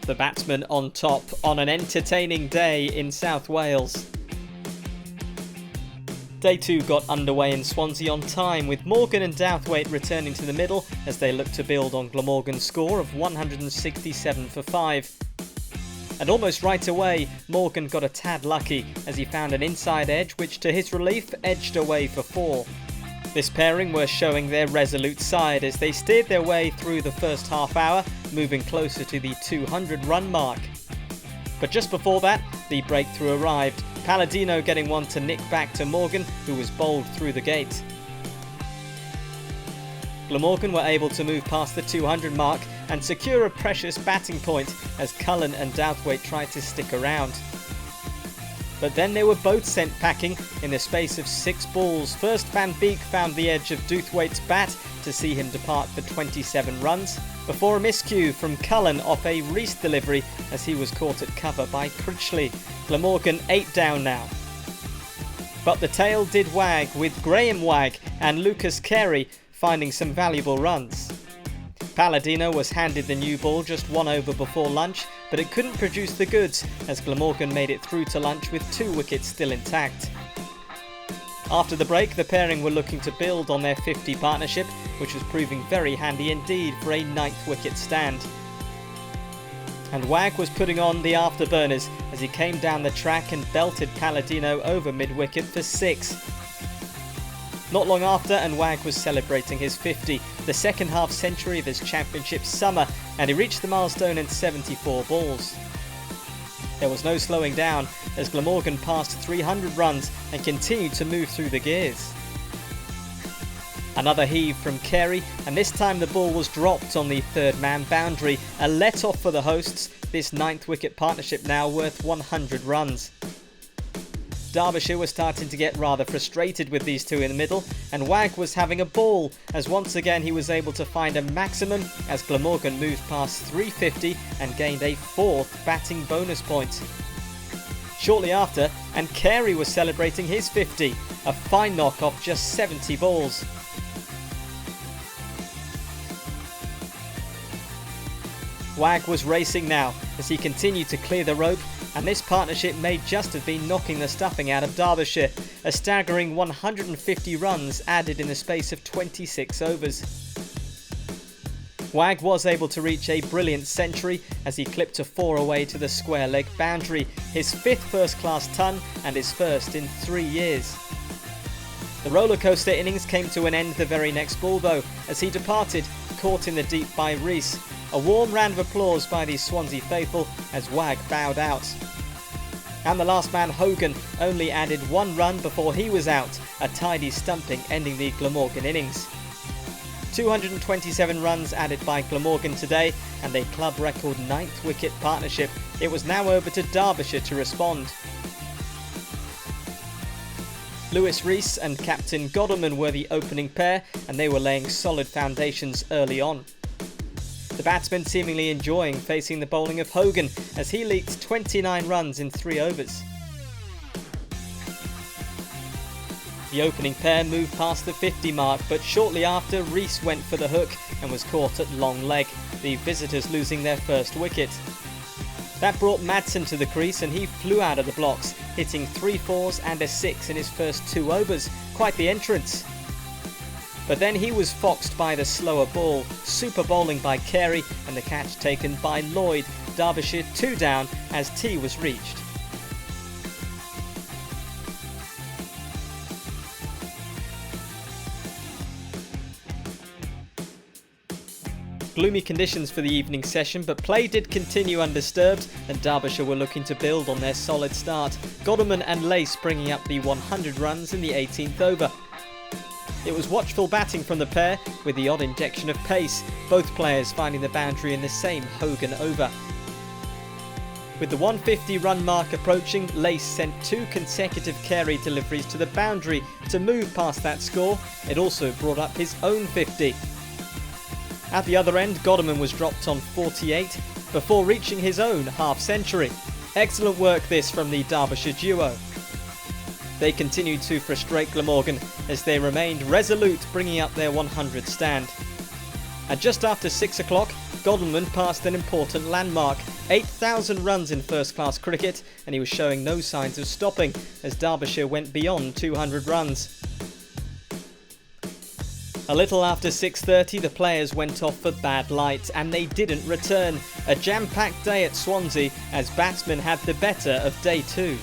The batsman on top on an entertaining day in South Wales. Day 2 got underway in Swansea on time, with Morgan and Douthwaite returning to the middle as they looked to build on Glamorgan's score of 167 for 5. And almost right away, Morgan got a tad lucky as he found an inside edge which to his relief edged away for 4. This pairing were showing their resolute side as they steered their way through the first half hour, moving closer to the 200-run mark. But just before that, the breakthrough arrived, Palladino getting one to nick back to Morgan, who was bowled through the gate. Glamorgan were able to move past the 200 mark and secure a precious batting point as Cullen and Douthwaite tried to stick around. But then they were both sent packing in the space of 6 balls. First Van Beek found the edge of Douthwaite's bat to see him depart for 27 runs, before a miscue from Cullen off a Rees delivery as he was caught at cover by Critchley. Glamorgan 8 down now. But the tail did wag, with Graham Wagg and Lucas Carey finding some valuable runs. Palladino was handed the new ball just 1 over before lunch, but it couldn't produce the goods as Glamorgan made it through to lunch with 2 wickets still intact. After the break, the pairing were looking to build on their 50 partnership, which was proving very handy indeed for a 9th wicket stand. And Wagg was putting on the afterburners as he came down the track and belted Palladino over mid-wicket for 6. Not long after, and Wagg was celebrating his 50, the second half century of his championship summer, and he reached the milestone in 74 balls. There was no slowing down as Glamorgan passed 300 runs and continued to move through the gears. Another heave from Carey, and this time the ball was dropped on the third man boundary, a let-off for the hosts, this 9th wicket partnership now worth 100 runs. Derbyshire was starting to get rather frustrated with these two in the middle, and Wagg was having a ball as once again he was able to find a maximum as Glamorgan moved past 350 and gained a 4th batting bonus point. Shortly after, and Carey was celebrating his 50, a fine knock off just 70 balls. Wagg was racing now as he continued to clear the rope, and this partnership may just have been knocking the stuffing out of Derbyshire, a staggering 150 runs added in the space of 26 overs. Wagg was able to reach a brilliant century as he clipped a 4 away to the square leg boundary, his 5th first-class ton and his first in 3 years. The rollercoaster innings came to an end the very next ball though, as he departed, caught in the deep by Rees. A warm round of applause by the Swansea faithful as Wagg bowed out. And the last man, Hogan, only added 1 run before he was out, a tidy stumping ending the Glamorgan innings. 227 runs added by Glamorgan today, and a club record 9th wicket partnership. It was now over to Derbyshire to respond. Lewis Rees and captain Godleman were the opening pair, and they were laying solid foundations early on. The batsman seemingly enjoying facing the bowling of Hogan as he leaked 29 runs in 3 overs. The opening pair moved past the 50 mark, but shortly after Rees went for the hook and was caught at long leg, the visitors losing their first wicket. That brought Madsen to the crease and he flew out of the blocks, hitting 3 fours and a 6 in his first 2 overs. Quite the entrance. But then he was foxed by the slower ball, super bowling by Carey and the catch taken by Lloyd. Derbyshire 2 down as tea was reached. Gloomy conditions for the evening session, but play did continue undisturbed and Derbyshire were looking to build on their solid start. Godleman and Lace bringing up the 100 runs in the 18th over. It was watchful batting from the pair with the odd injection of pace, both players finding the boundary in the same Hogan over. With the 150 run mark approaching, Lace sent 2 consecutive Carey deliveries to the boundary to move past that score. It also brought up his own 50. At the other end, Godleman was dropped on 48 before reaching his own half-century. Excellent work this from the Derbyshire duo. They continued to frustrate Glamorgan as they remained resolute, bringing up their 100 stand. And just after 6 o'clock, Godleman passed an important landmark 8,000 runs in first-class cricket, and he was showing no signs of stopping as Derbyshire went beyond 200 runs. A little after 6:30, the players went off for bad light, and they didn't return. A jam-packed day at Swansea as batsmen had the better of day 2.